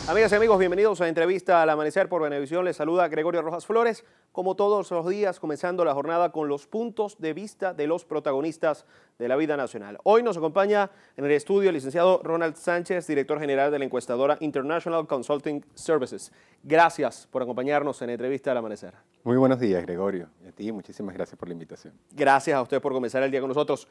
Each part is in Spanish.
Amigas y amigos, bienvenidos a Entrevista al Amanecer por Venevisión. Les saluda Gregorio Rojas Flores, como todos los días, comenzando la jornada con los puntos de vista de los protagonistas de la vida nacional. Hoy nos acompaña en el estudio el licenciado Ronald Sánchez, director general de la encuestadora International Consulting Services. Gracias por acompañarnos en Entrevista al Amanecer. Muy buenos días, Gregorio. Y a ti, muchísimas gracias por la invitación. Gracias a usted por comenzar el día con nosotros.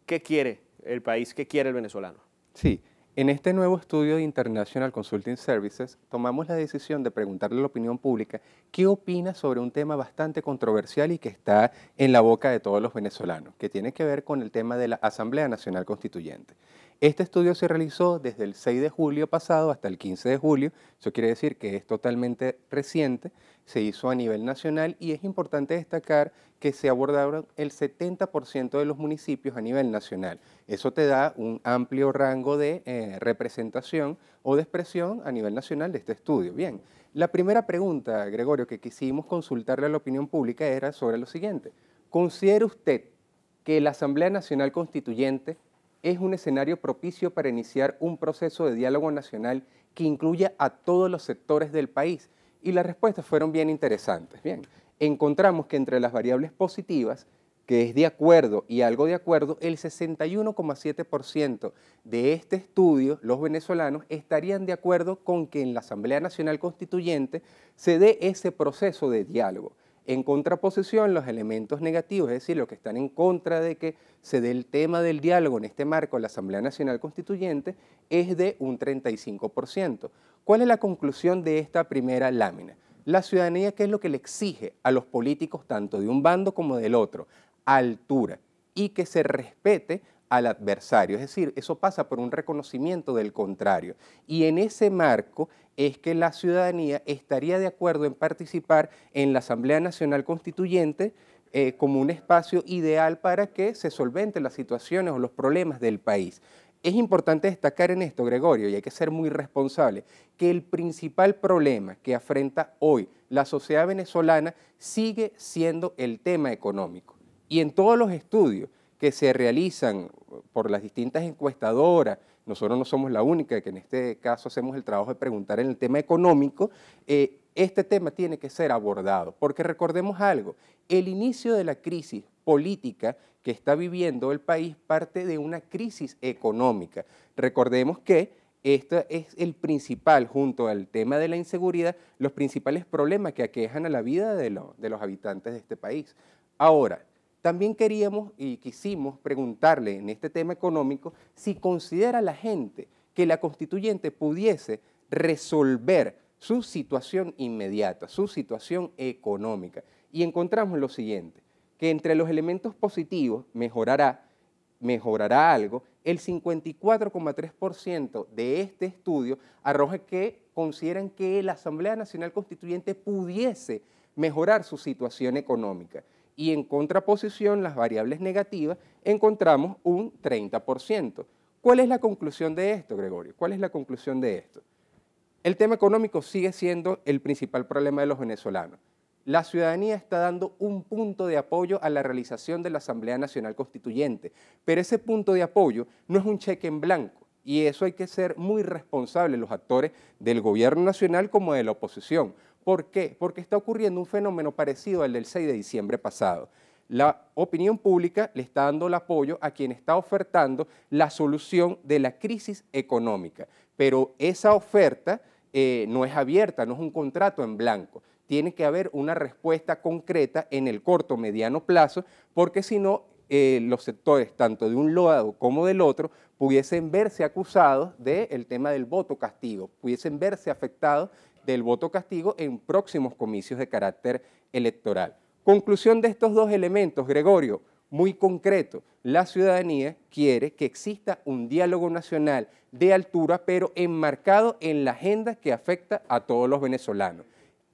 ¿Qué quiere el país? ¿Qué quiere el venezolano? Sí. En este nuevo estudio de International Consulting Services, tomamos la decisión de preguntarle a la opinión pública qué opina sobre un tema bastante controversial y que está en la boca de todos los venezolanos, que tiene que ver con el tema de la Asamblea Nacional Constituyente. Este estudio se realizó desde el 6 de julio pasado hasta el 15 de julio, eso quiere decir que es totalmente reciente, se hizo a nivel nacional y es importante destacar que se abordaron el 70% de los municipios a nivel nacional. Eso te da un amplio rango de representación o de expresión a nivel nacional de este estudio. Bien, la primera pregunta, Gregorio, que quisimos consultarle a la opinión pública era sobre lo siguiente. ¿Considera usted que la Asamblea Nacional Constituyente es un escenario propicio para iniciar un proceso de diálogo nacional que incluya a todos los sectores del país? Y las respuestas fueron bien interesantes. Bien, encontramos que entre las variables positivas, que es de acuerdo y algo de acuerdo, el 61,7% de este estudio, los venezolanos, estarían de acuerdo con que en la Asamblea Nacional Constituyente se dé ese proceso de diálogo. En contraposición, los elementos negativos, es decir, los que están en contra de que se dé el tema del diálogo en este marco de la Asamblea Nacional Constituyente, es de un 35%. ¿Cuál es la conclusión de esta primera lámina? La ciudadanía, ¿qué es lo que le exige a los políticos, tanto de un bando como del otro? Altura y que se respete al adversario, es decir, eso pasa por un reconocimiento del contrario. Y en ese marco es que la ciudadanía estaría de acuerdo en participar en la Asamblea Nacional Constituyente como un espacio ideal para que se solventen las situaciones o los problemas del país. Es importante destacar en esto, Gregorio, y hay que ser muy responsable, que el principal problema que afrenta hoy la sociedad venezolana sigue siendo el tema económico. Y en todos los estudios que se realizan por las distintas encuestadoras, nosotros no somos la única que en este caso hacemos el trabajo de preguntar en el tema económico, este tema tiene que ser abordado, porque recordemos algo, el inicio de la crisis política que está viviendo el país parte de una crisis económica. Recordemos que este es el principal, junto al tema de la inseguridad, los principales problemas que aquejan a la vida de los habitantes de este país. Ahora, también queríamos y quisimos preguntarle en este tema económico si considera la gente que la constituyente pudiese resolver su situación inmediata, su situación económica. Y encontramos lo siguiente, que entre los elementos positivos mejorará algo, el 54,3% de este estudio arroja que consideran que la Asamblea Nacional Constituyente pudiese mejorar su situación económica. Y en contraposición, las variables negativas, encontramos un 30%. ¿Cuál es la conclusión de esto, Gregorio? ¿Cuál es la conclusión de esto? El tema económico sigue siendo el principal problema de los venezolanos. La ciudadanía está dando un punto de apoyo a la realización de la Asamblea Nacional Constituyente, pero ese punto de apoyo no es un cheque en blanco, y eso hay que ser muy responsables los actores del gobierno nacional como de la oposición. ¿Por qué? Porque está ocurriendo un fenómeno parecido al del 6 de diciembre pasado. La opinión pública le está dando el apoyo a quien está ofertando la solución de la crisis económica, pero esa oferta no es abierta, no es un contrato en blanco. Tiene que haber una respuesta concreta en el corto, mediano plazo, porque si no, los sectores, tanto de un lado como del otro, pudiesen verse acusados del tema del voto castigo, pudiesen verse afectados del voto castigo en próximos comicios de carácter electoral. Conclusión de estos dos elementos, Gregorio, muy concreto. La ciudadanía quiere que exista un diálogo nacional de altura, pero enmarcado en la agenda que afecta a todos los venezolanos.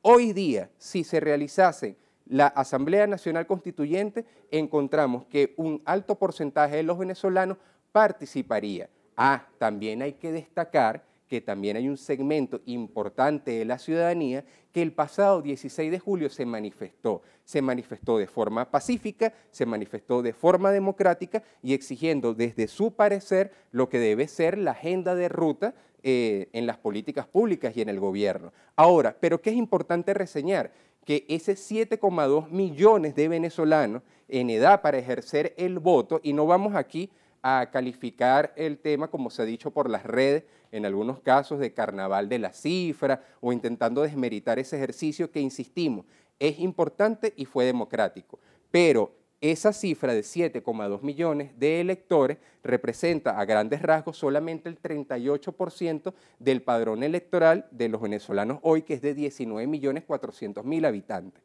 Hoy día, si se realizase la Asamblea Nacional Constituyente, encontramos que un alto porcentaje de los venezolanos participaría. También hay que destacar que también hay un segmento importante de la ciudadanía que el pasado 16 de julio se manifestó de forma pacífica, se manifestó de forma democrática y exigiendo desde su parecer lo que debe ser la agenda de ruta en las políticas públicas y en el gobierno. Ahora, pero ¿qué es importante reseñar? Que ese 7,2 millones de venezolanos en edad para ejercer el voto, y no vamos aquí a calificar el tema, como se ha dicho por las redes, en algunos casos de carnaval de la cifra, o intentando desmeritar ese ejercicio que, insistimos, es importante y fue democrático. Pero esa cifra de 7,2 millones de electores representa a grandes rasgos solamente el 38% del padrón electoral de los venezolanos hoy, que es de 19.400.000 habitantes.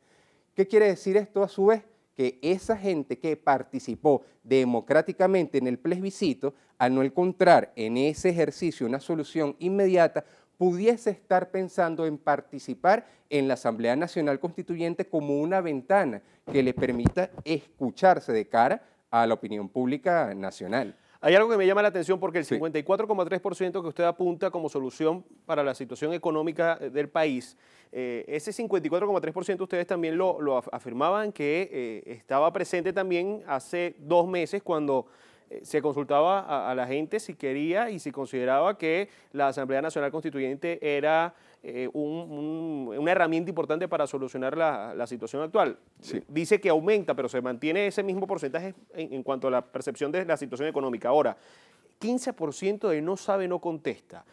¿Qué quiere decir esto a su vez? Que esa gente que participó democráticamente en el plebiscito, al no encontrar en ese ejercicio una solución inmediata, pudiese estar pensando en participar en la Asamblea Nacional Constituyente como una ventana que le permita escucharse de cara a la opinión pública nacional. Hay algo que me llama la atención porque el Sí. 54,3% que usted apunta como solución para la situación económica del país, ese 54,3% ustedes también lo afirmaban que estaba presente también hace 2 meses cuando se consultaba a la gente si quería y si consideraba que la Asamblea Nacional Constituyente era una herramienta importante para solucionar la situación actual. Sí. Dice que aumenta, pero se mantiene ese mismo porcentaje en cuanto a la percepción de la situación económica. Ahora, 15% de no sabe, no contesta.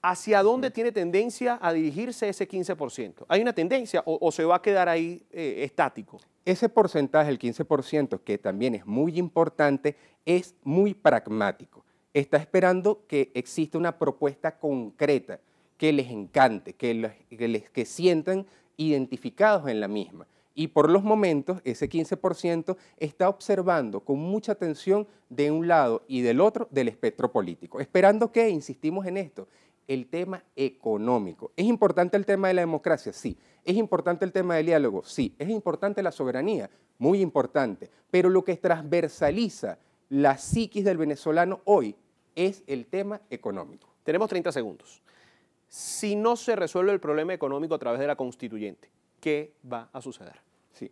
¿Hacia dónde tiene tendencia a dirigirse ese 15%? ¿Hay una tendencia o se va a quedar ahí estático? Ese porcentaje, el 15%, que también es muy importante, es muy pragmático. Está esperando que exista una propuesta concreta, que les encante, que sientan identificados en la misma. Y por los momentos, ese 15% está observando con mucha atención de un lado y del otro del espectro político, esperando que, insistimos en esto, el tema económico. ¿Es importante el tema de la democracia? Sí. ¿Es importante el tema del diálogo? Sí. ¿Es importante la soberanía? Muy importante. Pero lo que transversaliza la psiquis del venezolano hoy es el tema económico. Tenemos 30 segundos. Si no se resuelve el problema económico a través de la constituyente, ¿qué va a suceder? Sí.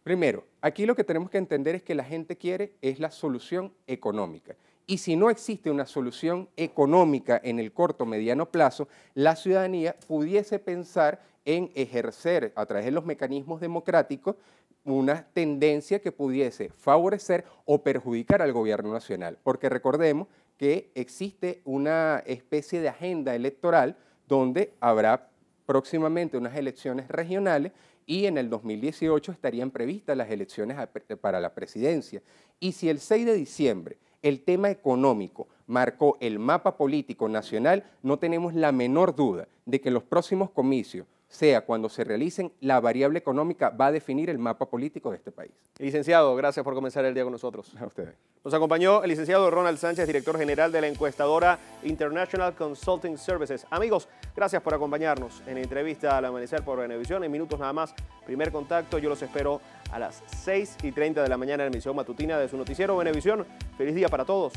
Primero, aquí lo que tenemos que entender es que la gente quiere es la solución económica. Y si no existe una solución económica en el corto o mediano plazo, la ciudadanía pudiese pensar en ejercer a través de los mecanismos democráticos una tendencia que pudiese favorecer o perjudicar al gobierno nacional. Porque recordemos que existe una especie de agenda electoral donde habrá próximamente unas elecciones regionales y en el 2018 estarían previstas las elecciones para la presidencia. Y si el 6 de diciembre el tema económico marcó el mapa político nacional, no tenemos la menor duda de que los próximos comicios, sea cuando se realicen, la variable económica va a definir el mapa político de este país. Licenciado, gracias por comenzar el día con nosotros. A ustedes. Nos acompañó el licenciado Ronald Sánchez, director general de la encuestadora International Consulting Services. Amigos, gracias por acompañarnos en entrevista al amanecer por Venevisión. En minutos nada más, primer contacto. Yo los espero a las 6:30 de la mañana en la emisión matutina de su noticiero Venevisión. Feliz día para todos.